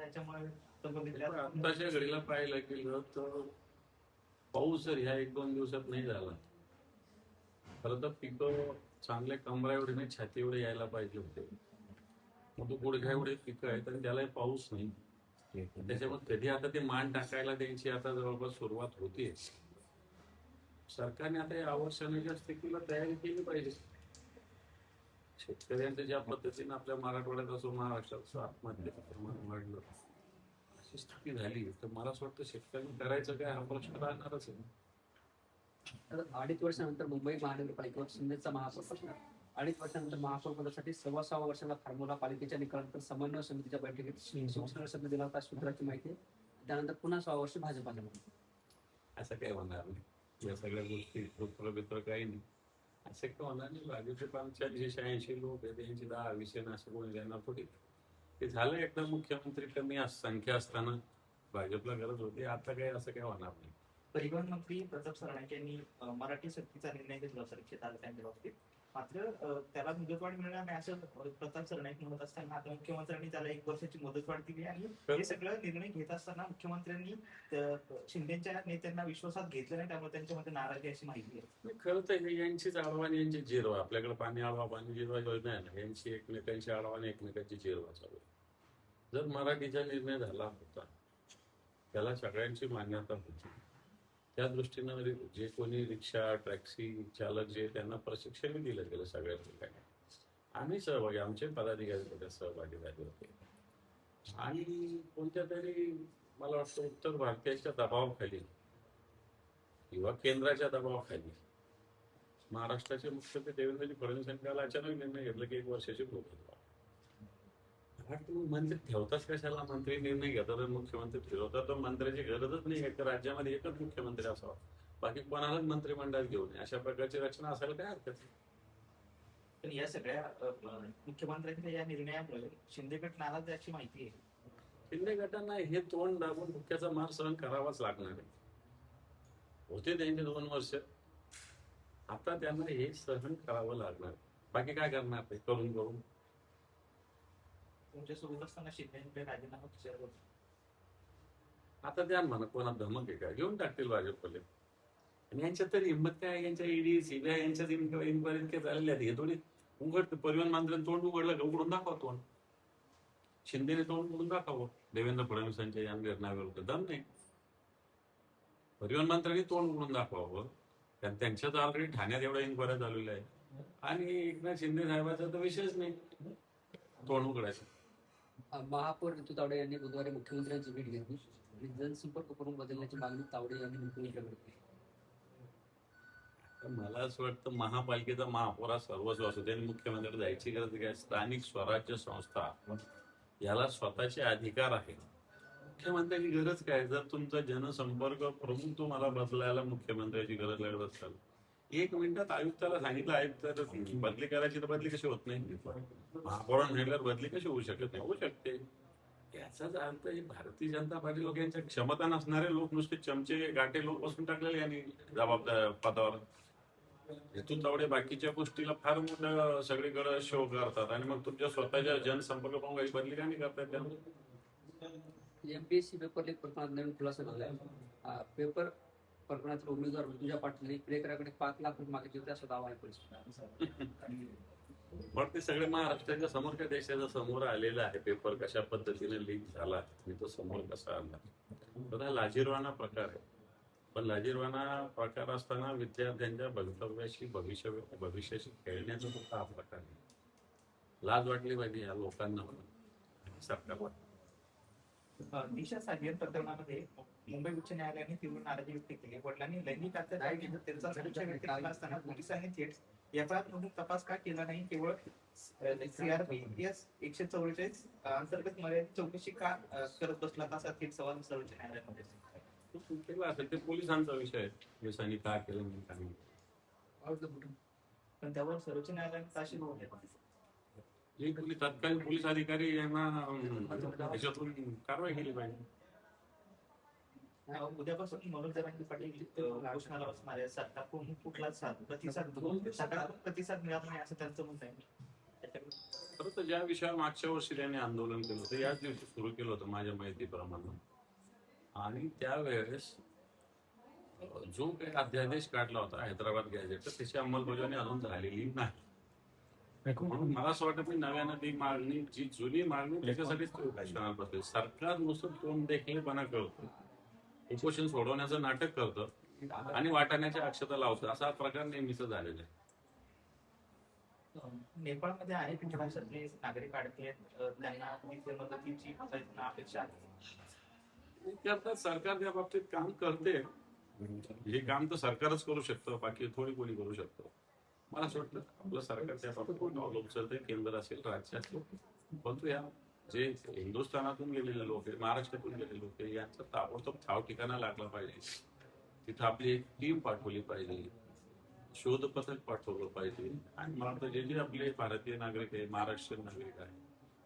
याच्यामुळे आताच्या घडीला पाहायला गेलं तर पाऊस जर ह्या 1-2 दिवसात नाही झाला खरं तर पिकं चांगल्या कमरा एवढे नाही, छाती एवढे यायला पाहिजे होते. मग तो गुडघ्या एवढे पिकं आहेत आणि त्यालाही पाऊस नाही. त्याच्यामुळे कधी आता ते मान टाकायला त्यांची आता जवळपास सुरुवात होतीये. सरकारने आता या वर्षाने स्थितीला तयारी केली पाहिजे. शेतकऱ्यांचं ज्या पद्धतीने आपल्या मराठवाड्यात असो महाराष्ट्रात असो आत्महत्येचं प्रमाण वाढलं, अशी स्थिती झाली तर मला असं वाटतं शेतकऱ्यांनी करायचं काय हा प्रश्न राहणारच आहे. 2.5 वर्षानंतर मुंबई महानगरपालिकेवर शिंदेचा महापौर बसणार. 2.5 वर्षानंतर महापौर पदासाठी 6.25 वर्षाला फॉर्म्युला पालिकेच्या निकालानंतर समन्वय समितीच्या बैठकीत शिवसेना शब्द दिला होता सूत्राची माहिती आहे. त्यानंतर पुन्हा 6 वर्ष भाजपाने. असं काय होणार नाही, या सगळ्या गोष्टी मित्र काही नाही. असं काय होणार नाही. भाजपचे 85-86 लोक आहेत, त्यांची 10-20 असं कोणी देणार थोडी. ते झालं एकदा मुख्यमंत्री कमी संख्या असताना भाजपला गरज होती, आता काही असं काय होणार नाही. परिवहन मंत्री प्रताप सरनाईक यांनी मराठी सक्तीचा निर्णय घेतला परीक्षेत आला त्यांच्या बाबतीत. मात्र त्याला मुदतवाढ मिळणार नाही असं प्रताप सरनाईक म्हणत असताना आता मुख्यमंत्र्यांनी त्याला 1 वर्षाची मुदतवाढ दिली आणि हे सगळं निर्णय घेत असताना मुख्यमंत्र्यांनी शिंदेच्या नेत्यांना विश्वासात घेतलं नाही, त्यामुळे त्यांच्यामध्ये नाराजी अशी माहिती आहे. खरं तर यांचीच आडवा आणि यांची जिरवा. आपल्याकडे पाणी आडवा पाणी जिरवा योजना आहे ना, यांची एकमेकांची आडवा आणि एकमेकांची जिरवा चालू आहे. जर मराठीचा निर्णय झाला होता त्याला सगळ्यांची मान्यता होती, त्या दृष्टीनं जे कोणी रिक्षा टॅक्सी चालक जे त्यांना प्रशिक्षण दिलं गेलं सगळ्या ठिकाणी. आम्ही सहभागी, आमचे पदाधिकारी त्याच्यात सहभागी झाले होते. आणि कोणत्या तरी मला वाटतं उत्तर भारतीयाच्या दबावाखाली किंवा केंद्राच्या दबावाखाली महाराष्ट्राचे मुख्यमंत्री देवेंद्रजी फडणवीस यांनी त्याला अचानक निर्णय घेतला की 1 वर्षाची मुदत. तुम्ही मंत्री ठेवताच कशाला? मंत्री निर्णय घेतात आणि मुख्यमंत्री ठरवतात. तर मंत्र्याची गरजच नाही आहे. राज्यामध्ये एकच मुख्यमंत्री असावा, बाकी कोणालाच मंत्रिमंडळात घेऊ नये, अशा प्रकारची रचना असायला काय हरकत नाही. पण या सगळ्या मुख्यमंत्र्यांच्या या निर्णयामुळे शिंदे गट नाराज याची माहिती आहे. शिंदे गटांना हे तोंड दाबून मुख्याचा मार सहन करावाच लागणार आहे. होते त्यांचे 2 वर्ष, आता त्यांना हे सहन करावं लागणार. बाकी काय करणार ते करून करून? तुमच्यासोबत असताना शिंदे राजीनामा शेअर आता द्या म्हणा, कोणा धमक आहे काय घेऊन टाकतील भाजपले. आणि यांच्यात तरी हिंमत काय? यांच्या ईडी सीबीआय यांच्यात इन्क्वायरी इतके झालेले आहेत. हे थोडी उघड परिवहन मंत्र्यांनी तोंड उघडलं का? उघडून दाखवा तोंड. शिंदेने तोंड उघडून दाखवावं देवेंद्र फडणवीसांच्या या निर्णयाविरुद्ध. दम नाही. परिवहन मंत्र्यांनी तोंड उघडून दाखवावं. त्यांच्यात ऑलरेडी ठाण्यात एवढा इन्क्वायरी झालेला आहे आणि एकनाथ शिंदे साहेबांचा तर विषयच नाही तोंड उघडायचं. महापौर ऋतू तावडे यांनी बुधवारी मुख्यमंत्र्यांची भेट घेतली आणि जनसंपर्क करून बदलण्याची मागणी तावडे यांनी मुख्यमंत्र्यांकडे केली. मला असं वाटतं महापालिकेचा महापौर हा सर्वस्व असतो, त्यांनी मुख्यमंत्र्याकडे जायची गरज काय? स्थानिक स्वराज्य संस्था याला स्वतःचे अधिकार आहे. मुख्यमंत्र्याची गरज काय? जर तुमचा जनसंपर्क प्रमुख तुम्हाला बदलायला मुख्यमंत्र्याची गरज लागत असेल, 1 मिनिटात आयुक्ताला सांगितलं, आयुक्त बदली करायची तर बदली कशी होत नाही? महापौरांना म्हटल्यावर बदली कशी होऊ शकत नाही? होऊ शकते. याचाच अर्थ हे भारतीय जनता पार्टी लोक, यांच्या क्षमता नसणारे लोक, नुसते चमचे गाठे लोक बसून टाकलेले यांनी जबाबदार पदावर. ऋतू तावडे बाकीच्या गोष्टीला फार मोठं सगळीकडे शो करतात आणि मग तुमच्या स्वतःच्या जनसंपर्क पाहून बदली का नाही करतात? त्यामुळे एमपीएससी पेपर लीक प्रकरणात नवीन खुलासा झाला आहे. पेपर प्रकरणातील उमेदवार ऋतुजा पाटील प्रेकराकडे 5 लाख रुपये मागितले होते असा दावा आहे पोलीस. पण ते सगळे महाराष्ट्राच्या समोर त्या देशाच्या समोर आलेलं आहे. पेपर कशा पद्धतीने लीक झाला आणि तो समोर कसा आला, तर हा लाजिरवाणा प्रकार आहे. पण लाजिरवाणा प्रकार असताना विद्यार्थ्यांच्या भवितव्याशी भविष्याशी खेळण्याचा सुद्धा हा प्रकार आहे. लाज वाटली पाहिजे या लोकांना, सरकारला. दिशा साहित्य प्रकरणामध्ये मुंबई उच्च न्यायालयाने तीव्र नाराजी व्यक्त केली. वडिलांनी लैंगिक अत्याचार त्यांचा संशय व्यक्त केला असताना पोलिसांनी थेट एफआयआर नोंदून तपास का केला नाही? केवळ सीआरपीएस 144 अंतर्गत मर्यादित चौकशी का करत बसला, असा थेट सवाल सर्वोच्च न्यायालयामध्ये केला असेल. ते पोलिसांचा विषय आहे, पोलिसांनी का केलं नाही. पण त्यावर सर्वोच्च न्यायालयाने ताशी तत्कालीन पोलीस अधिकारी यांना त्याच्यातून कारवाई केली पाहिजे. उद्यापासून मनोज जरांगे पाटील घोषणाला बसणार आहे. सरकारकडून कुठलाच प्रतिसाद मिळत नाही असं त्यांचं म्हणणं आहे. खरं तर ज्या विषयावर मागच्या वर्षी त्यांनी आंदोलन केलं होतं याच दिवशी सुरू केलं होतं माझ्या माहितीप्रमाणे. आणि त्यावेळेस जो काही अध्यादेश काढला होता हैदराबाद गॅझेटचा त्याची अंमलबजावणी अजून झालेली नाही. म्हणून मला असं वाटतं की नव्यानं ती मागणी, जी जुनी मागणी त्याच्यासाठीच तो उपोषणाला बसले. सरकार नुसतं तोंड देखीलपणा करतं, उपोषण सोडवण्याचं नाटक करतं आणि वाटाण्याच्या अक्षता लावतं, असा प्रकार नेहमीच झालेला आहे. नेपाळमध्ये अनेक भाषातले नागरिक अडकले आहेत. त्यांना तिथे मदतीची अपेक्षा आहे. करतात, सरकार त्या बाबतीत काम करते. हे काम तर सरकारच करू शकतं, बाकी थोडी कोणी करू शकतं. मला असं वाटतं आपलं सरकार त्या बाबतीत पावलं उचलतंय, केंद्र असेल, राज्य असेल. परंतु या जे हिंदुस्थानातून गेलेले लोक आहे, महाराष्ट्रातून गेलेले लोक आहे, यांचा ताबडतोब ठाव ठिकाणा लागला पाहिजे. तिथं आपली एक टीम पाठवली पाहिजे, शोध पथक पाठवलं पाहिजे. आणि मला वाटतं जे जे आपले भारतीय नागरिक आहे, महाराष्ट्रीयन नागरिक आहे,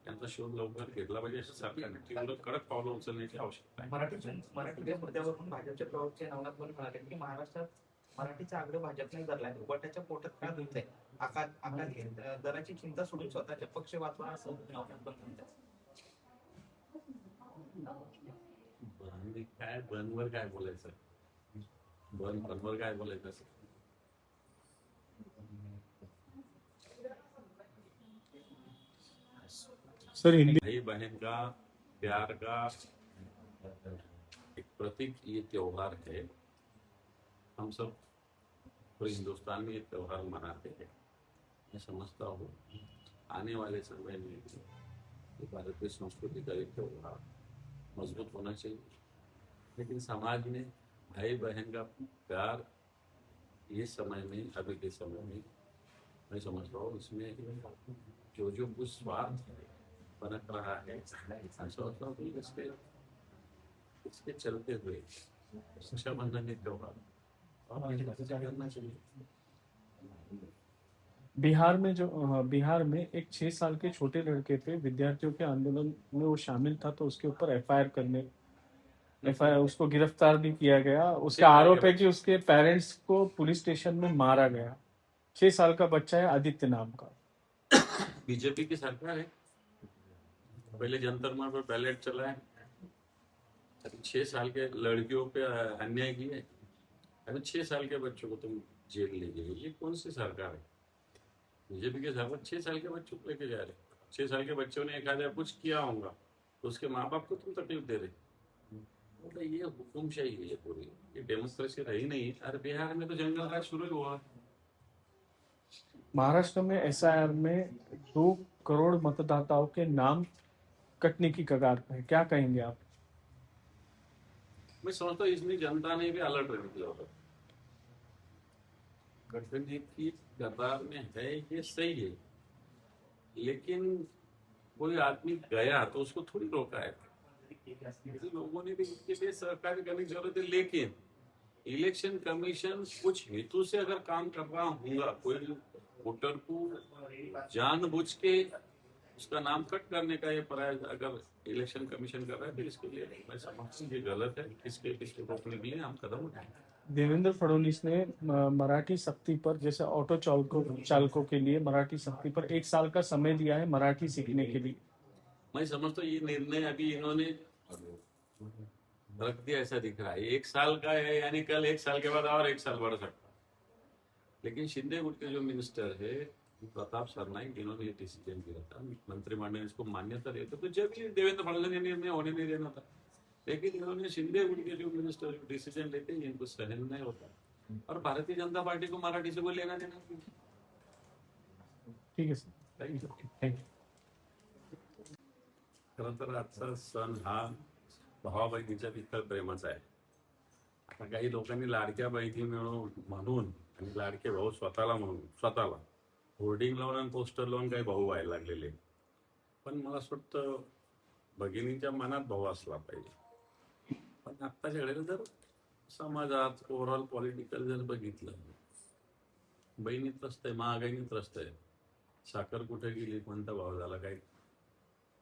त्यांचा शोध लवकर घेतला पाहिजे. असं सरकारने तीव्र कडक पावलं उचलण्याची आवश्यकता आहे. मराठीच्या मुद्द्यावरून भाजपचे प्रवक्ते नवनाथ पण म्हणाले की महाराष्ट्रात मराठीचा आग्रह भाजपने धरलाय, उबाटाच्या पोटात का धुतलंय, आकाली दराची चिंता सोडून स्वतःच्या पक्ष वाचवा, असं नवनाथ पण म्हणतात. काय बनवर काय बोलायचं, बनवर काय बोलायचं असं. सर हिंदी भाई बहन का प्यार का एक प्रतीक ये त्योहार है. हम सब पूरे हिंदुस्तान में ये त्योहार मनाते हैं. मैं समझता हूँ आने वाले समय में ये भारतीय संस्कृति का एक त्योहार मजबूत होना चाहिए. लेकिन समाज में भाई बहन का प्यार ये समय में, अभी के समय में मैं समझता हूँ इसमें जो कुछ स्वार्थ बनक रहा है, समझता हूँ कि इसके चलते हुए रक्षाबंधन एक त्योहार करना चाहिए. बिहार में एक 6 साल के छोटे लड़के पे विद्यार्थियों के आंदोलन में वो शामिल था, तो उसके ऊपर एफआईआर उसको गिरफ्तार भी किया गया. उसका आरोप है कि उसके पेरेंट्स को पुलिस स्टेशन में मारा गया. 6 साल का बच्चा है, आदित्य नाम का. बीजेपी की सरकार है, पहले जंतर मंतर पर बैलेट चला है, अभी 6 साल के लड़कियों पे अन्याय किया है, अभी 6 साल के बच्चों को तुम जेल ले गए. ये कौन सी सरकार है? बीजेपी के सरकार 6 साल के बच्चों को लेके जा रहे. 6 साल के बच्चों ने एक आधा कुछ किया होगा तो उसके माँ बाप को तुम तकलीफ दे रहे. तो ये हुकुमशाही है, ये पूरी, ये डेमोक्रेसी रही नहीं. अरे बिहार में तो जंगल राज शुरू हुआ. महाराष्ट्र में एसआईआर में 2 करोड़ मतदाताओं के नाम कटने की कगार पे है. क्या कहेंगे आप? मैं समझता हूँ इसमें जनता ने भी अलर्ट रहने की जरूरत. कटने की कतार में है ये सही है, लेकिन कोई आदमी गया तो उसको थोड़ी रोका है. लोगों ने भी इसके लिए सहकार्य करने की जरूरत है. लेकिन इलेक्शन कमीशन कुछ हेतु से अगर काम कर रहा होगा, कोई वोटर को जानबूझ के उसका नाम कट करने का ये प्रयास अगर इलेक्शन कमीशन कर रहा है, तो इसके लिए मैं समझता हूँ ये गलत है. इसके रोकने के लिए हम कदम उठाएंगे. देवेंद्र फडणवीस ने मराठी सक्ती पर, जैसे ऑटो चालकों के लिए मराठी सक्ती पर 1 साल का समय दिया है मराठी सीखने के लिए. मैं समझता हूँ ये निर्णय अभी इन्होंने रख दिया ऐसा दिख रहा है. 1 साल का है, यानी कल 1 साल के बाद और 1 साल बढ़ सकता. लेकिन शिंदे गुट के जो मिनिस्टर है प्रताप सरनाईक, इन्होंने ये डिसीजन दिया था, मंत्रिमंडल ने इसको मान्यता दी तो जब ये देवेंद्र फडणवीस ने निर्णय होने नहीं देना था. लेकिन इन्होंने शिंदे गुट के जो मिनिस्टर जो डिसीजन लेते हैं इनको सहन नहीं होता. और भारतीय जनता पार्टी को मराठी से कोई लेना देना नहीं. ठीक है सर, थँक्यू. खरं तर आजचा सण हा भावा बहिणीच्या विठ्ठल प्रेमाचा आहे. आता काही लोकांनी लाडक्या बहिणी म्हणून आणि लाडके भाऊ स्वतःला होर्डिंग लावून आणि पोस्टर लावून काही भाऊ व्हायला लागलेले. पण मला असं वाटतं भगिनीच्या मनात भाऊ असला पाहिजे. पण आत्ताच्या घडीला जर समाजात ओव्हरऑल पॉलिटिकल जर बघितलं, बहिणी त्रस्त आहे, महागाईने त्रस्त आहे. साखर कुठे गेली, कोणता भाव झाला, काय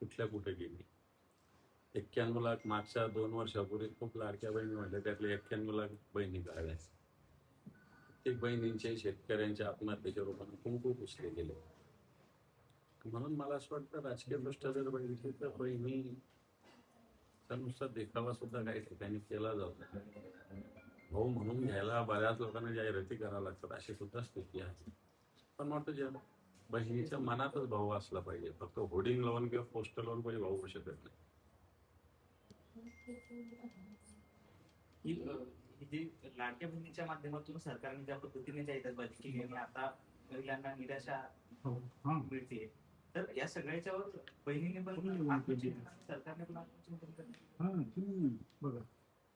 कुठल्या कुठे गेली. 91 लाख मागच्या 2 वर्षापूर्वी खूप लाडक्या बहिणी म्हटल्या, त्यातल्या 91 लाख बहिणी काढल्या. प्रत्येक बहिणींचे शेतकऱ्यांच्या आत्महत्येच्या रूपाने कुंकू पुसले गेले. म्हणून मला असं वाटतं राजकीय दृष्ट्या जर बघितली तर बहिणीचा नुसता देखावा सुद्धा काही ठिकाणी केला जातो. भाऊ म्हणून घ्यायला बऱ्याच लोकांना जाहिराती कराव्या लागतात, अशी सुद्धा स्थिती आहे. पण वाटतं ज्या बहिणीच्या मनातच भाऊ असला पाहिजे, फक्त होर्डिंग लावून किंवा पोस्टर लावून कोणी भाऊ होऊ शकत नाही. ही ही जी लाडक्या बहिणीच्या माध्यमातून सरकारने ज्या पद्धतीने जाहिरातबाजी केली आणि आता महिलांना निराशा मिळते, तर या सगळ्याच्यावर बहिणीने पण आत्मचिंतन, सरकारने पण आत्मचिंतन करणं.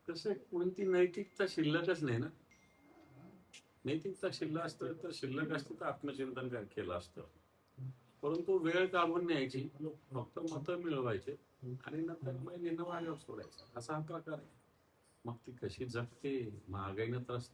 कसं कोणती नैतिकता शिल्लकच नाही ना. नैतिकता शिल्लक असतं तर शिल्लक असतं तर आत्मचिंतन केलं असतं. परंतु वेळ काढून न्यायची, फक्त मतं मिळवायचे आणि नंतर महिलेनं वागावर सोडायचं, असा हा प्रकार आहे. मग ती कशी जगते, महागाईनं त्रस्त